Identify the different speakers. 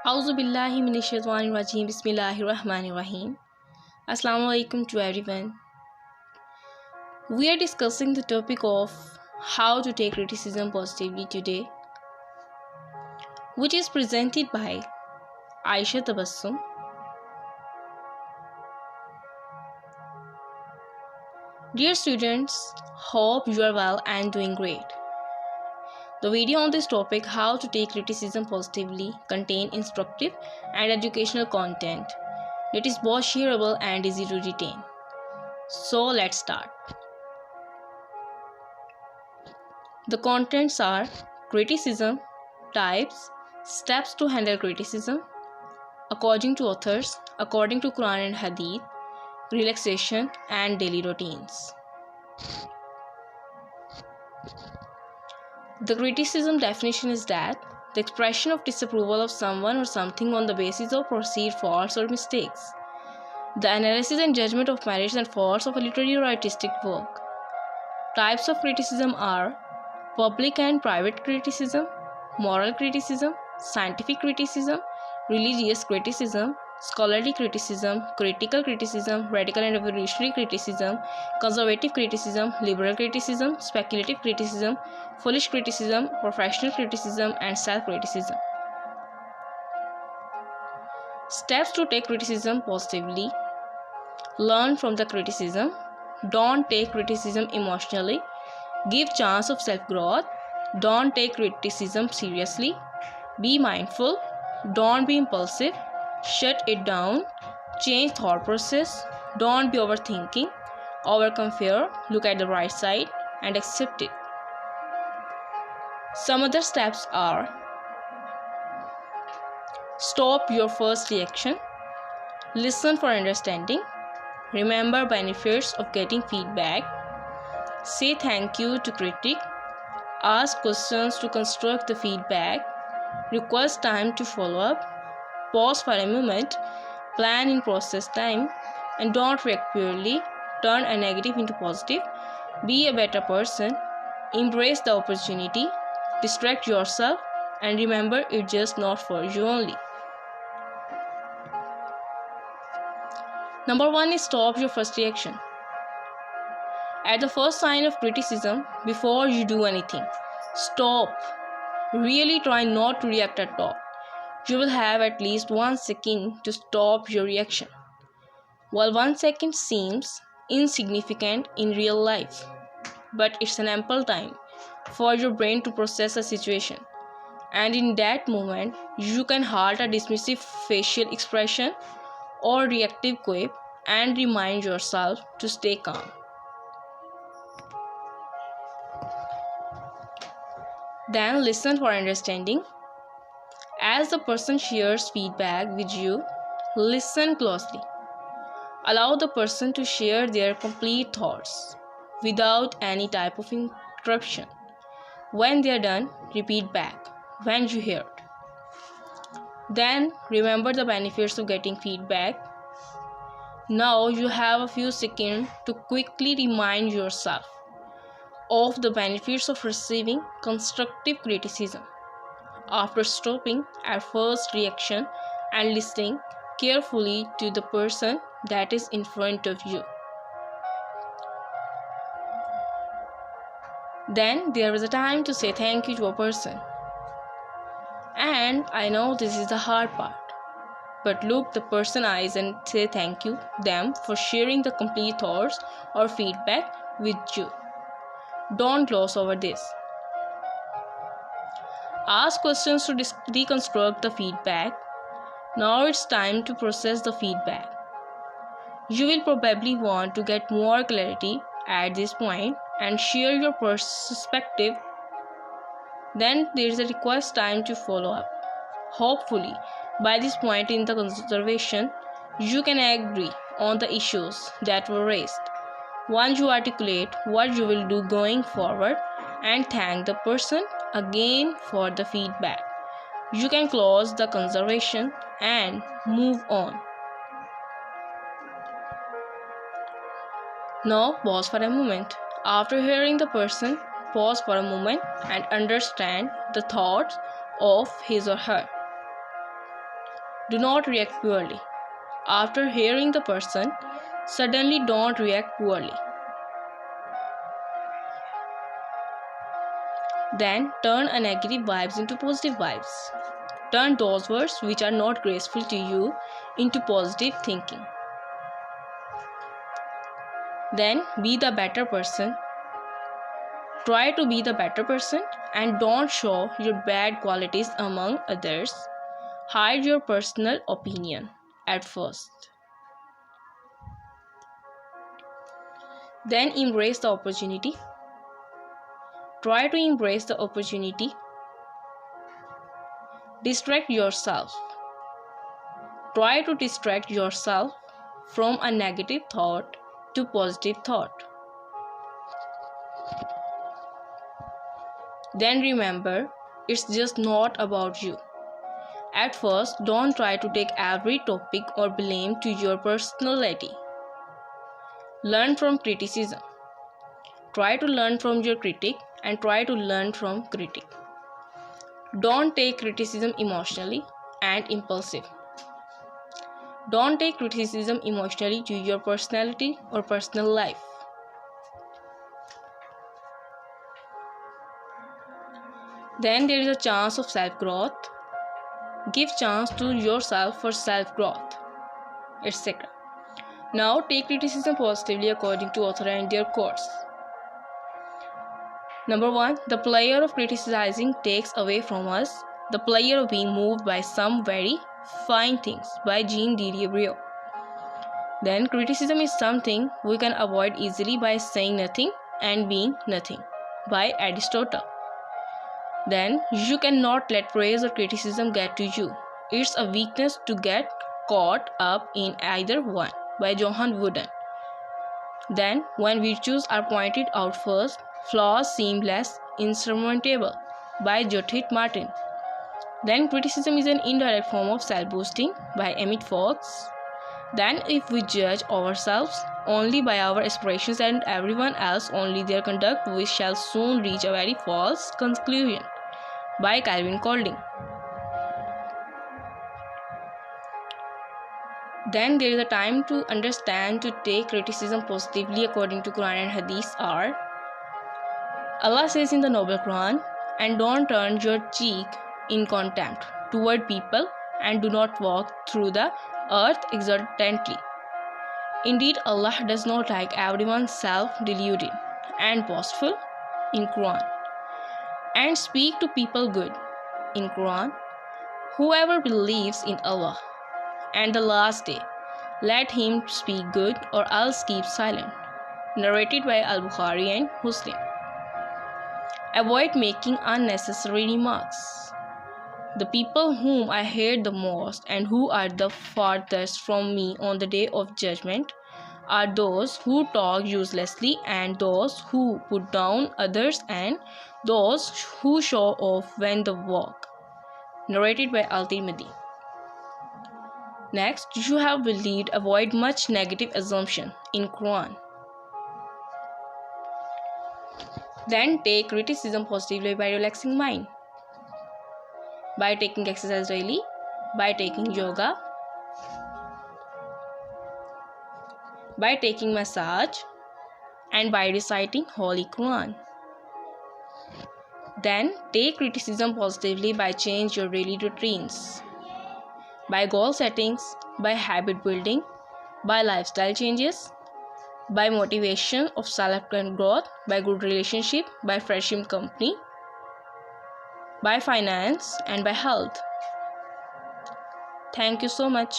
Speaker 1: Auzu billahi minashaitanir rajim. Bismillahirrahmanirrahim. Assalamu alaikum to everyone. We are discussing the topic of how to take criticism positively today, which is presented by Aisha Tabassum. Dear students, hope you are well and doing great. The video on this topic, how to take criticism positively, contain instructive and educational content. It is both shareable and easy to retain. So let's start. The contents are criticism, types, steps to handle criticism, according to authors, according to Quran and Hadith, relaxation and daily routines. The criticism definition is that the expression of disapproval of someone or something on the basis of perceived faults or mistakes. The analysis and judgment of merits and faults of a literary or artistic work. Types of criticism are public and private criticism, moral criticism, scientific criticism, religious criticism, scholarly criticism, critical criticism, radical and revolutionary criticism, conservative criticism, liberal criticism, speculative criticism, foolish criticism, professional criticism, and self-criticism. Steps to take criticism positively. Learn from the criticism. Don't take criticism emotionally. Give chance of self-growth. Don't take criticism seriously. Be mindful. Don't be impulsive. Shut it down. Change thought process. Don't be overthinking. Overcome fear. Look at the bright side and accept it. Some other steps are: stop your first reaction. Listen for understanding. Remember benefits of getting feedback. Say thank you to critic. Ask questions to construct the feedback. Request time to follow up. Pause for a moment. Plan in process time. And don't react purely. Turn a negative into positive. Be a better person. Embrace the opportunity. Distract yourself. And remember, it's just not for you only. Number 1 is stop your first reaction. At the first sign of criticism, before you do anything, stop. Really try not to react at all. You will have at least 1 second to stop your reaction. While 1 second seems insignificant in real life, but it's an ample time for your brain to process a situation. And in that moment, you can halt a dismissive facial expression or reactive quip and remind yourself to stay calm. Then listen for understanding. As the person shares feedback with you, listen closely. Allow the person to share their complete thoughts without any type of interruption. When they are done, repeat back when you heard. Then remember the benefits of getting feedback. Now you have a few seconds to quickly remind yourself of the benefits of receiving constructive criticism. After stopping at first reaction and listening carefully to the person that is in front of you. Then there is a time to say thank you to a person. And I know this is the hard part, but look the person eyes and say thank you them for sharing the complete thoughts or feedback with you. Don't gloss over this. Ask questions to deconstruct the feedback. Now it's time to process the feedback. You will probably want to get more clarity at this point and share your perspective. Then there is a request time to follow up. Hopefully, by this point in the conversation, you can agree on the issues that were raised. Once you articulate what you will do going forward and thank the person again for the feedback, you can close the conversation and move on. Now pause for a moment. After hearing the person, pause for a moment and understand the thoughts of his or her. Do not react poorly. After hearing the person, suddenly don't react poorly. Then turn a negative vibes into positive vibes. Turn those words which are not graceful to you into positive thinking. Then be the better person. Try to be the better person and don't show your bad qualities among others. Hide your personal opinion at first. Then embrace the opportunity. Try to embrace the opportunity. Distract yourself. Try to distract yourself from a negative thought to positive thought. Then remember, it's just not about you. At first, don't try to take every topic or blame to your personality. Learn from criticism. Try to learn from your critic and try to learn from critic. Don't take criticism emotionally and impulsive. Don't take criticism emotionally to your personality or personal life. Then there is a chance of self-growth. Give chance to yourself for self-growth, etc. Now take criticism positively according to author and their quotes. Number 1. The pleasure of criticizing takes away from us the pleasure of being moved by some very fine things, by Jean Didier. Then criticism is something we can avoid easily by saying nothing and being nothing, by Aristotle. Then you cannot let praise or criticism get to you. It's a weakness to get caught up in either one, by Johann Wooden. Then when virtues are pointed out first, flaws seem less insurmountable, by Judith Martin. Then criticism is an indirect form of self-boasting, by Emmett Fox. Then if we judge ourselves only by our aspirations and everyone else only their conduct, we shall soon reach a very false conclusion, by Calvin Colding. Then there is a time to understand to take criticism positively according to Quran and Hadith are: Allah says in the Noble Quran, and don't turn your cheek in contempt toward people and do not walk through the earth exultantly. Indeed, Allah does not like everyone self-deluded and boastful in Quran. And speak to people good in Quran. Whoever believes in Allah and the last day, let him speak good or else keep silent. Narrated by Al-Bukhari and Muslim. Avoid making unnecessary remarks. The people whom I hate the most and who are the farthest from me on the day of judgment are those who talk uselessly and those who put down others and those who show off when they walk. Narrated by Al-Tirmidhi. Next, you have believed, avoid much negative assumption in Quran. Then take criticism positively by relaxing mind, by taking exercise daily, by taking yoga, by taking massage, and by reciting Holy Quran. Then take criticism positively by change your daily routines, by goal settings, by habit building, by lifestyle changes, by motivation of self-growth, by good relationship, by friendship company, by finance, and by health. Thank you so much.